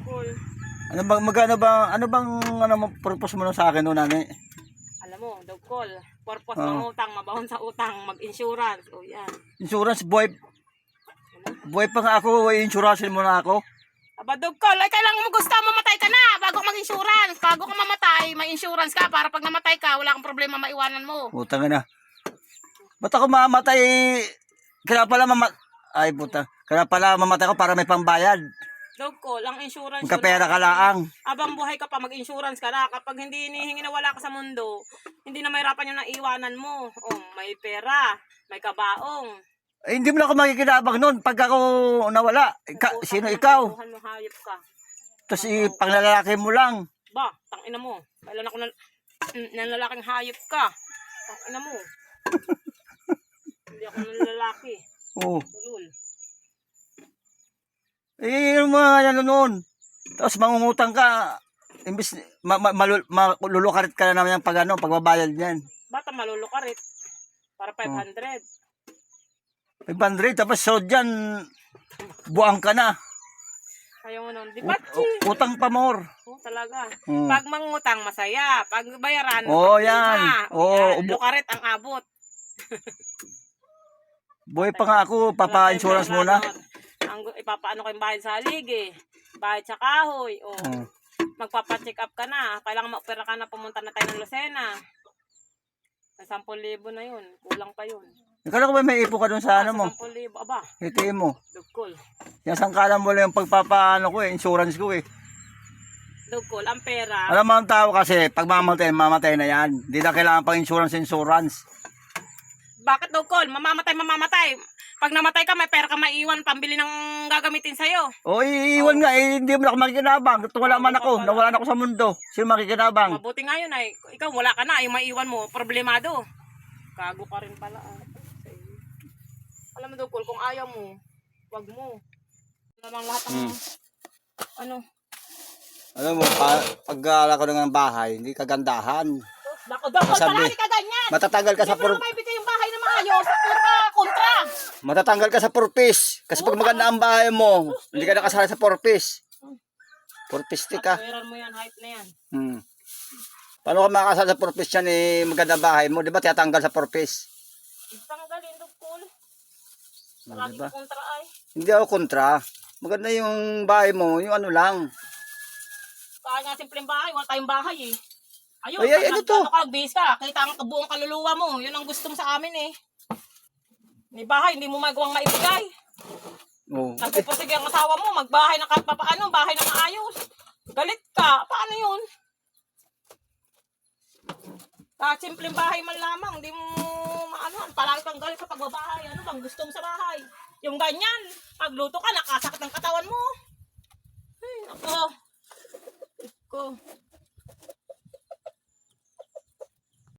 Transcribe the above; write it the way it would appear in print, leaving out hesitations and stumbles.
Dugkol. Ano bang purpose mo sa akin, nani? Alam mo, Dugkol. Purpose ng utang, mabahon sa utang, mag-insurance. O yan. Insurance, buhay pa nga ako, insurance mo na ako. Aba, Dugkol, ay kailangan mo gusto mamatay ka na bago mag-insurance. Bago ka mamatay, may insurance ka para pag namatay ka, wala kang problema maiwanan mo. Puta na. Ba't ako mamatay? Kaya pala Ay, puta. Kaya pala mamatay ko para may pambayad. Dugkol, ang insurance Magkapera ka laang. abang buhay ka pa, mag-insurance ka na. Kapag hindi hinihingi na wala ka sa mundo, hindi na mahirapan yung naiwanan mo. Oh, may pera, may kabaong. Eh, hindi mo na ako makikinabang nun pag ako nawala. Sino ikaw? Buhan mo, hayop ka. Tapos panglalaki mo lang. Ba, tangina mo. Kailan ako nanlalaking hayop ka. Tangina mo. Hindi ako nanlalaki. Oo. Ulul. Eh, yung mga ano noon. Tapos mangungutang ka. Imbis malulukarit ka na naman yung pagbabayad niyan. Bata malulukarit. Para 500. 500, tapos so dyan, buang ka na. Ayaw mo nun. Di ba, Utang pa more. oh, talaga. Hmm. Pag mangutang, masaya. Pag bayaran, Oo, yan. Oo, lukarit ang abot. buhay pa nga ako, papa-insurance muna. Ipapaano ko yung bayad sa haligi. Bayad sa kahoy. O, magpapacheck up ka na. Kailangan ma-opera ka na, pumunta na tayo ng Lucena. Sa 10,000 na yun. Kulang pa yun. Ikala ko ba may ipo ka dun sa ano mo? 10,000. Aba, Hitiin mo. Dugkol. Yan sangkalan mo lang yung pagpapaano ko insurance ko Dugkol, ang pera. Alam mo ang tao kasi, pag mamatay na yan. Hindi na kailangan pang insurance. Bakit Dugkol? Mamamatay. Pag namatay ka, may pera ka maiwan, pambili ng gagamitin sa'yo. O, iiwan nga, hindi mo na ako makikinabang. Wala man ako, nawala na ako sa mundo. Sino makikinabang? Mabuti nga yun ay, ikaw wala ka na, yung maiwan mo, problemado. Gago ka rin pala. Alam mo Dugkol, kung ayaw mo, wag mo. Namang lahat ng, Alam mo, pag-ala ko ng bahay, hindi kagandahan. Bako Dugkol, palagi ka ganyan. Matatanggal ka sa Hindi mo maibigay yung bahay na maayos, puro ka kontra. Matatanggal ka sa purpose. Kasi pag maganda ang bahay mo, hindi ka nakasali sa purpose. Purpistic ka. Patuwiran mo yan, hype na yan. Paano ka makakasali sa purpose yan maganda bahay mo? Di ba tiyatanggal sa purpose? Tanggalin Dugkol. Palagi Diba? ka kontra ay. Hindi ako kontra. Maganda yung bahay mo, yung ano lang. Kaya nga simpleng bahay, wala tayong bahay eh. Ayun, Ay, ano to? base ka, kita ang buong kaluluwa mo. Yun ang gusto mo sa amin eh. May bahay, hindi mo magawang maibigay. Oh. Nagpupusig ang asawa mo, magbahay na kahit papaano, bahay na maayos. Galit ka, paano yun? Kahit simpleng bahay man lamang, hindi mo maano, palagi kang galit sa pagbabahay. Ano bang gusto mo sa bahay? Yung ganyan, pagluto ka, nakasakit ang katawan mo. Ay, ako.